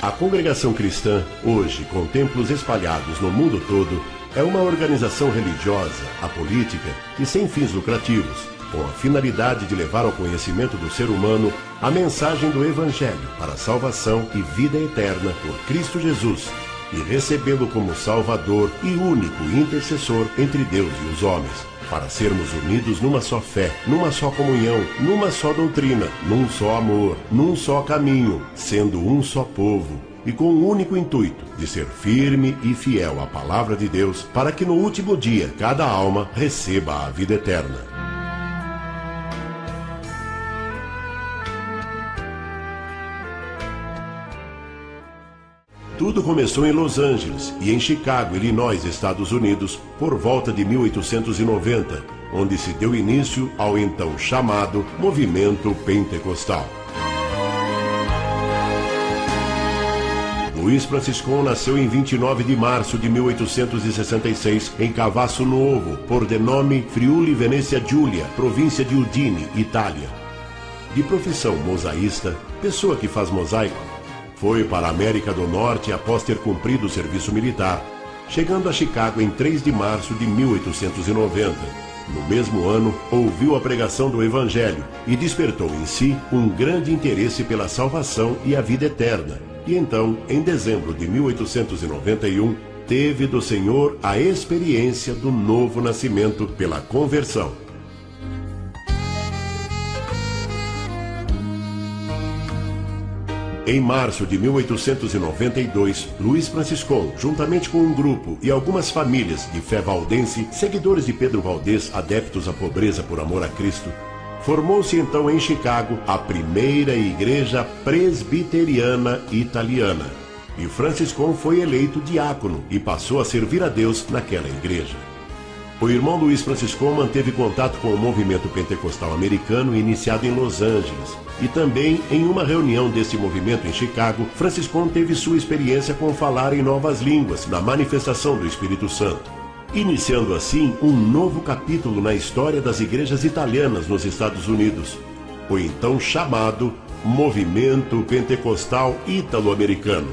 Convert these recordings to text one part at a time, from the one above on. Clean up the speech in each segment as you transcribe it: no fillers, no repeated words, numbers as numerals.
A Congregação Cristã, hoje com templos espalhados no mundo todo, é uma organização religiosa, apolítica e sem fins lucrativos, com a finalidade de levar ao conhecimento do ser humano a mensagem do Evangelho para a salvação e vida eterna por Cristo Jesus, e recebê-lo como Salvador e único intercessor entre Deus e os homens, para sermos unidos numa só fé, numa só comunhão, numa só doutrina, num só amor, num só caminho, sendo um só povo, e com o único intuito de ser firme e fiel à palavra de Deus, para que no último dia cada alma receba a vida eterna. Tudo começou em Los Angeles e em Chicago, Illinois, Estados Unidos, por volta de 1890, onde se deu início ao então chamado Movimento Pentecostal. Luiz Franciscon nasceu em 29 de março de 1866, em Cavasso Novo, por denome Friuli Venezia Giulia, província de Udine, Itália. De profissão mosaísta, pessoa que faz mosaico, foi para a América do Norte após ter cumprido o serviço militar, chegando a Chicago em 3 de março de 1890. No mesmo ano, ouviu a pregação do Evangelho e despertou em si um grande interesse pela salvação e a vida eterna. E então, em dezembro de 1891, teve do Senhor a experiência do novo nascimento pela conversão. Em março de 1892, Luiz Franciscon, juntamente com um grupo e algumas famílias de fé valdense, seguidores de Pedro Valdez, adeptos à pobreza por amor a Cristo, formou-se então em Chicago a primeira igreja presbiteriana italiana. E Franciscon foi eleito diácono e passou a servir a Deus naquela igreja. O irmão Luiz Franciscon manteve contato com o movimento pentecostal americano iniciado em Los Angeles. E também, em uma reunião desse movimento em Chicago, Franciscon teve sua experiência com falar em novas línguas, na manifestação do Espírito Santo, iniciando assim um novo capítulo na história das igrejas italianas nos Estados Unidos, o então chamado Movimento Pentecostal Ítalo-Americano.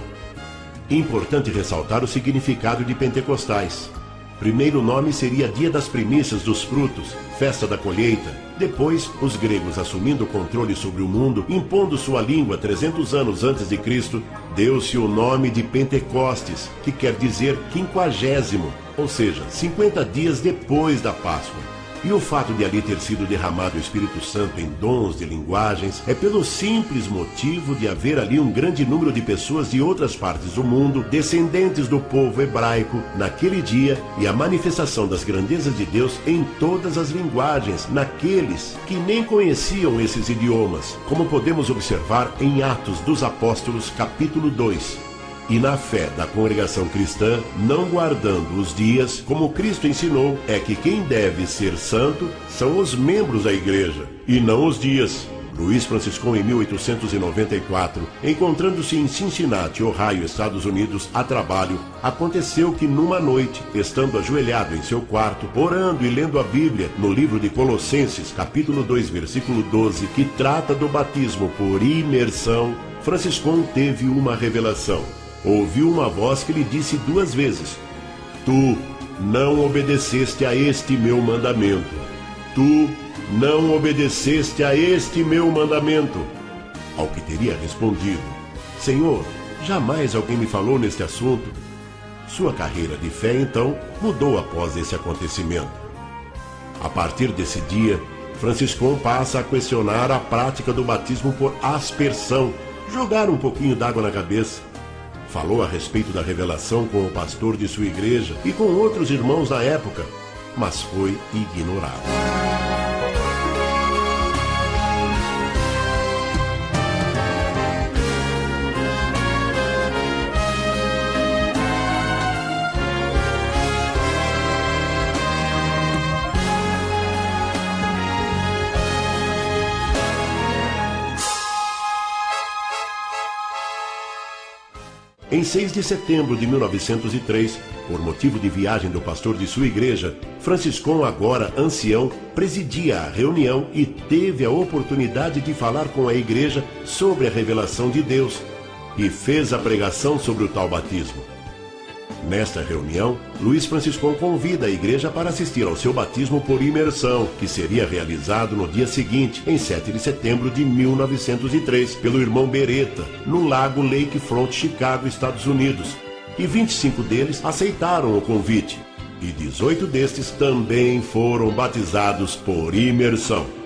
Importante ressaltar o significado de pentecostais. Primeiro nome seria Dia das Primícias dos Frutos, Festa da Colheita. Depois, os gregos assumindo o controle sobre o mundo, impondo sua língua 300 anos antes de Cristo, deu-se o nome de Pentecostes, que quer dizer 50º, ou seja, 50 dias depois da Páscoa. E o fato de ali ter sido derramado o Espírito Santo em dons de linguagens é pelo simples motivo de haver ali um grande número de pessoas de outras partes do mundo, descendentes do povo hebraico, naquele dia, e a manifestação das grandezas de Deus em todas as linguagens, naqueles que nem conheciam esses idiomas, como podemos observar em Atos dos Apóstolos, capítulo 2. E na fé da congregação cristã, não guardando os dias, como Cristo ensinou, é que quem deve ser santo são os membros da igreja, e não os dias. Luiz Franciscon, em 1894, encontrando-se em Cincinnati, Ohio, Estados Unidos, a trabalho, aconteceu que numa noite, estando ajoelhado em seu quarto, orando e lendo a Bíblia, no livro de Colossenses, capítulo 2, versículo 12, que trata do batismo por imersão, Franciscon teve uma revelação. Ouviu uma voz que lhe disse 2 vezes: Tu não obedeceste a este meu mandamento. Tu não obedeceste a este meu mandamento. Ao que teria respondido: Senhor, jamais alguém me falou neste assunto. Sua carreira de fé, então, mudou após esse acontecimento. A partir desse dia, Franciscon passa a questionar a prática do batismo por aspersão, jogar um pouquinho d'água na cabeça. Falou a respeito da revelação com o pastor de sua igreja e com outros irmãos da época, mas foi ignorado. Em 6 de setembro de 1903, por motivo de viagem do pastor de sua igreja, Franciscon, agora ancião, presidia a reunião e teve a oportunidade de falar com a igreja sobre a revelação de Deus. e fez a pregação sobre o tal batismo. Nesta reunião, Luiz Franciscão convida a igreja para assistir ao seu batismo por imersão, que seria realizado no dia seguinte, em 7 de setembro de 1903, pelo irmão Beretta, no lago Lakefront, Chicago, Estados Unidos. E 25 deles aceitaram o convite, e 18 destes também foram batizados por imersão.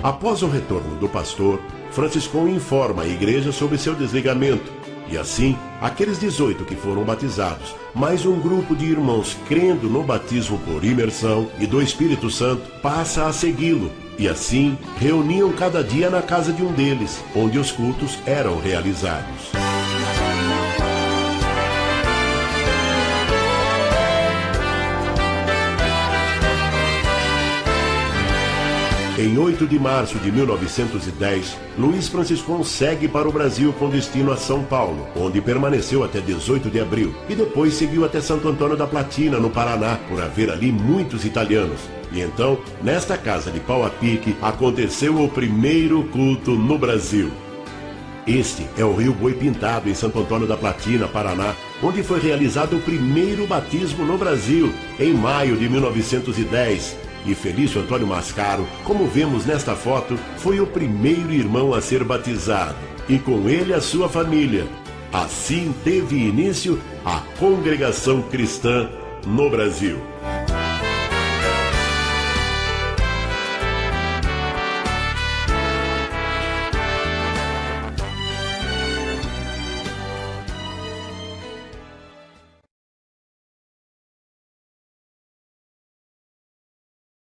Após o retorno do pastor, Franciscão informa a igreja sobre seu desligamento. E assim, aqueles 18 que foram batizados, mais um grupo de irmãos crendo no batismo por imersão e do Espírito Santo, passa a segui-lo. E assim, reuniam cada dia na casa de um deles, onde os cultos eram realizados. Em 8 de março de 1910, Luiz Franciscão segue para o Brasil com destino a São Paulo, onde permaneceu até 18 de abril, e depois seguiu até Santo Antônio da Platina, no Paraná, por haver ali muitos italianos. E então, nesta casa de pau a pique, aconteceu o primeiro culto no Brasil. Este é o Rio Boi Pintado, em Santo Antônio da Platina, Paraná, onde foi realizado o primeiro batismo no Brasil, em maio de 1910. E Felício Antônio Mascaro, como vemos nesta foto, foi o primeiro irmão a ser batizado, e com ele a sua família. Assim teve início a congregação cristã no Brasil.